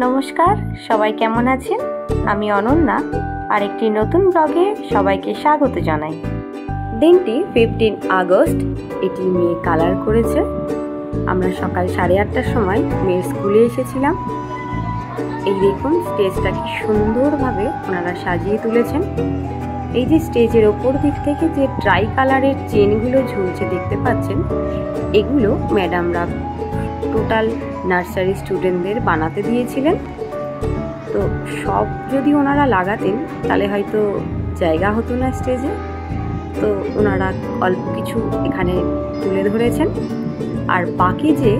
নমস্কার, সবাই কেমন আছেন? আমি অনন্যা আর একটি নতুন ব্লগে সবাইকে স্বাগত জানাই। দিনটি 15 আগস্ট। এটি মেয়ে কালার করেছে। আমরা সকাল 8:30টার সময় মেয়ের স্কুলে এসেছিলাম। এই দেখুন স্টেজটা কি সুন্দরভাবে ওনারা সাজিয়ে তুলেছেন। এই যে স্টেজের ওপর দিক থেকে যে ট্রাই কালারের চেনগুলো ঝুলছে দেখতে পাচ্ছেন, এগুলো ম্যাডামরা টোটাল নার্সারি স্টুডেন্টদের বানাতে দিয়েছিলেন। তো সব যদি ওনারা লাগাতেন তাহলে হয়তো জায়গা হতো না স্টেজে। তো ওনারা অল্প কিছু এখানে তুলে ধরেছেন, আর বাকি যে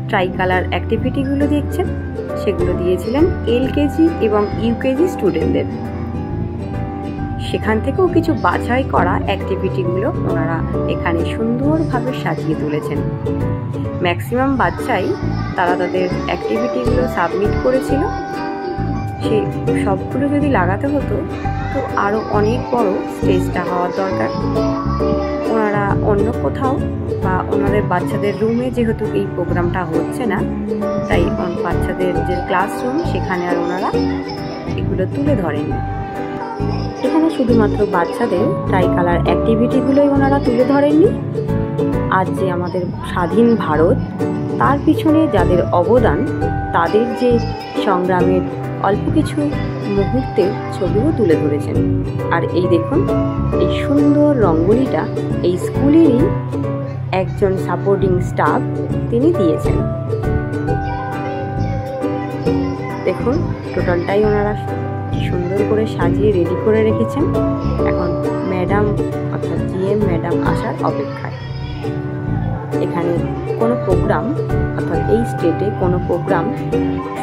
ট্রাই কালার অ্যাক্টিভিটিগুলো দেখছেন সেগুলো দিয়েছিলেন এলকেজি এবং ইউকেজি স্টুডেন্টদের। সেখান থেকেও কিছু বাছাই করা অ্যাক্টিভিটিগুলো ওনারা এখানে সুন্দরভাবে সাজিয়ে তুলেছেন। ম্যাক্সিমাম বাচ্চাই তারা তাদের অ্যাক্টিভিটিগুলো সাবমিট করেছিল। সেই সবগুলো যদি লাগাতে হতো তো আরও অনেক বড় স্টেজটা হওয়ার দরকার। ওনারা অন্য কোথাও বা ওনাদের বাচ্চাদের রুমে যেহেতু এই প্রোগ্রামটা হচ্ছে না, তাই বাচ্চাদের যে ক্লাসরুম সেখানে আর ওনারা এগুলো তুলে ধরেনি। এখানে শুধুমাত্র বাচ্চাদের ট্রাই কালার অ্যাক্টিভিটিগুলোই ওনারা তুলে ধরেননি। আজ যে আমাদের স্বাধীন ভারত, তার পিছনে যাদের অবদান, তাদের যে সংগ্রামের অল্প কিছু মুহূর্তের ছবিও তুলে ধরেছেন। আর এই দেখুন এই সুন্দর রঙ্গোলিটা এই স্কুলেরই একজন সাপোর্টিং স্টাফ তিনি দিয়েছেন। দেখুন টোটালটাই ওনারা সুন্দর করে সাজিয়ে রেডি করে রেখেছেন। এখন ম্যাডাম অর্থাৎ জিএম ম্যাডাম আসার অপেক্ষায়। এখানে কোনো প্রোগ্রাম অর্থাৎ এই স্টেটে কোনো প্রোগ্রাম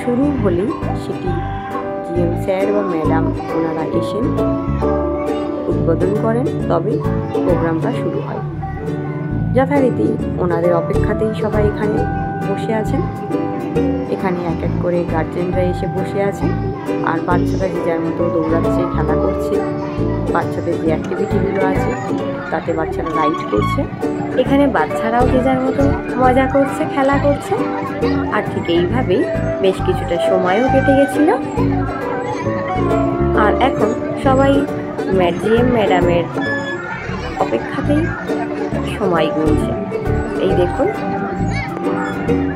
শুরু হলেই সেটি জিএম স্যার বা ম্যাডাম ওনারা এসেন, উদ্বোধন করেন, তবে প্রোগ্রামটা শুরু হয়। যথারীতি ওনাদের অপেক্ষাতেই সবাই এখানে বসে আছেন। এখানে এক এক করে গার্জেনরা এসে বসে আছেন, আর বাচ্চারা যে যার মতো দৌড়াচ্ছে, খেলা করছে। বাচ্চাদের যে অ্যাক্টিভিটিগুলো আছে তাতে বাচ্চারা রাইড করছে। এখানে বাচ্চারাও যে যার মতো মজা করছে, খেলা করছে। আর ঠিক এইভাবেই বেশ কিছুটা সময়ও কেটে গেছিল। আর এখন সবাই জিএম ম্যাডামের অপেক্ষাতেই সময় গুনছে। এই দেখুন,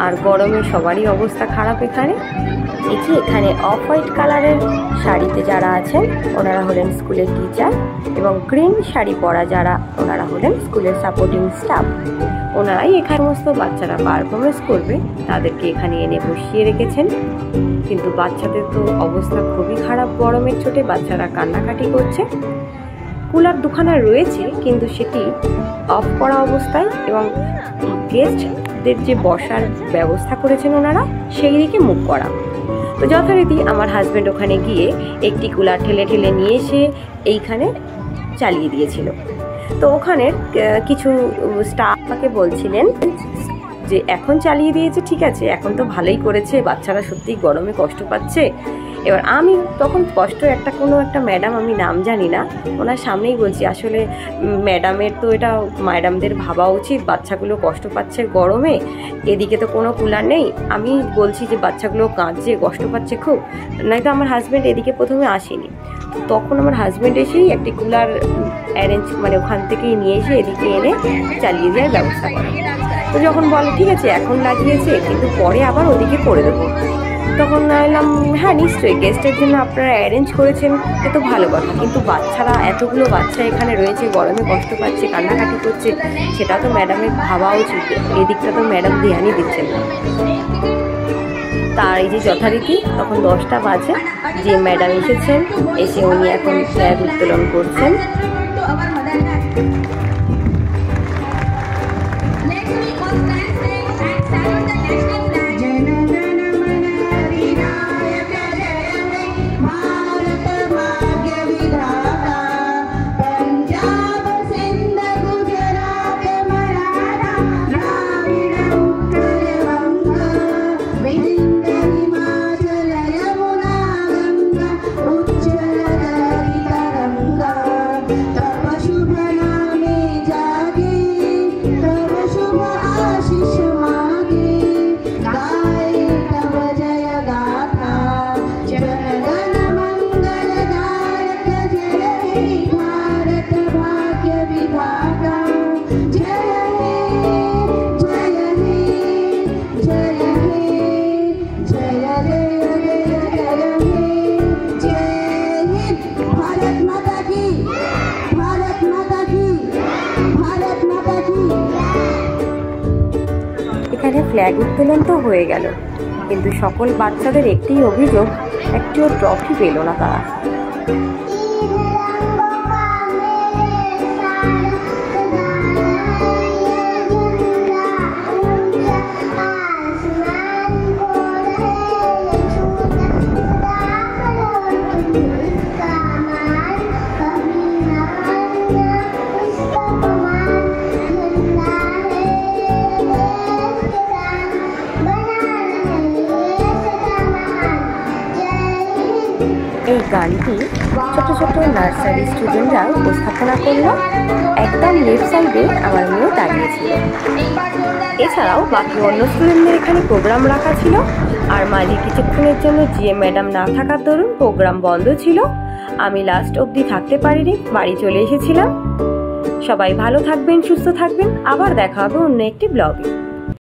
আর গরমে সবারই অবস্থা খারাপ। এখানে অফ হোয়াইট কালারের শাড়িতে যারা আছেন ওনারা হলেন স্কুলের টিচার, এবং গ্রিন শাড়ি পরা যারা ওনারা হলেন স্কুলের সাপোর্টিং স্টাফ। ওনারাই এখানে সমস্ত বাচ্চারা পারফরমেন্স করবে তাদেরকে এখানে এনে বসিয়ে রেখেছেন। কিন্তু বাচ্চাদের তো অবস্থা খুবই খারাপ, গরমের চোটে বাচ্চারা কান্নাকাটি করছে। কুলার দুখানা রয়েছে কিন্তু সেটি অফ করা অবস্থায়, এবং গেস্টদের যে বসার ব্যবস্থা করেছেন ওনারা সেই দিকে মুখ করা। তো যথারীতি আমার হাজব্যান্ড ওখানে গিয়ে একটি কুলার ঠেলে ঠেলে নিয়ে এসে এইখানে চালিয়ে দিয়েছিল। তো ওখানের কিছু স্টাফ আমাকে বলছিলেন যে এখন চালিয়ে দিয়েছে, ঠিক আছে, এখন তো ভালোই করেছে, বাচ্চারা সত্যিই গরমে কষ্ট পাচ্ছে। এবার আমি তখন কোনো একটা ম্যাডাম, আমি নাম জানি না, ওনার সামনেই বলছি আসলে ম্যাডামের তো এটা ম্যাডামদের ভাবা উচিত, বাচ্চাগুলো কষ্ট পাচ্ছে গরমে, এদিকে তো কোনো কুলার নেই। আমি বলছি যে বাচ্চাগুলো কাঁদছে, কষ্ট পাচ্ছে খুব, নয়তো আমার হাজব্যান্ড এদিকে প্রথমে আসেনি। তখন আমার হাজব্যান্ড এসেই একটি কুলার ওখান থেকেই নিয়ে এসে এদিকে এনে চালিয়ে দেওয়ার ব্যবস্থা করে। তো যখন বলে ঠিক আছে এখন লাগিয়েছে কিন্তু পরে আবার ওদিকে করে দেবো, তখন এলাম হ্যাঁ নিশ্চয়ই গেস্টের জন্য আপনারা অ্যারেঞ্জ করেছেন, এ তো ভালো কথা, কিন্তু বাচ্চারা এতগুলো বাচ্চা এখানে রয়েছে, গরমে কষ্ট পাচ্ছে, কান্নাকাটি করছে, সেটা তো ম্যাডামের ভাবা উচিত। এদিকটা তো ম্যাডাম ধ্যানই দিচ্ছেন না। তার এই যে যথারীতি তখন 10টা বাজে, যে ম্যাডাম এসেছেন, এসে উনি এখন ফ্ল্যাগ উত্তোলন করছেন। शुभ नामे ফ্ল্যাগ উত্তোলন তো হয়ে গেল, কিন্তু সকল বাচ্চাদের একটি অভিযোগ, একটিও ট্রফি পেল না তারা। এই গানটি ছোট ছোট নার্সারি স্টুডেন্টরা উপস্থাপনা করলো। একদম লেফট সাইডে আমার মেয়ে দাঁড়িয়েছিল। এছাড়াও বাকি অন্য স্টুডেন্টদের এখানে প্রোগ্রাম রাখা ছিল, আর মাঝে কিছুক্ষণের জন্য জিএম ম্যাডাম না থাকার দরুন প্রোগ্রাম বন্ধ ছিল। আমি লাস্ট অবধি থাকতে পারিনি, বাড়ি চলে এসেছিলাম। সবাই ভালো থাকবেন, সুস্থ থাকবেন, আবার দেখা হবে অন্য একটি ব্লগে।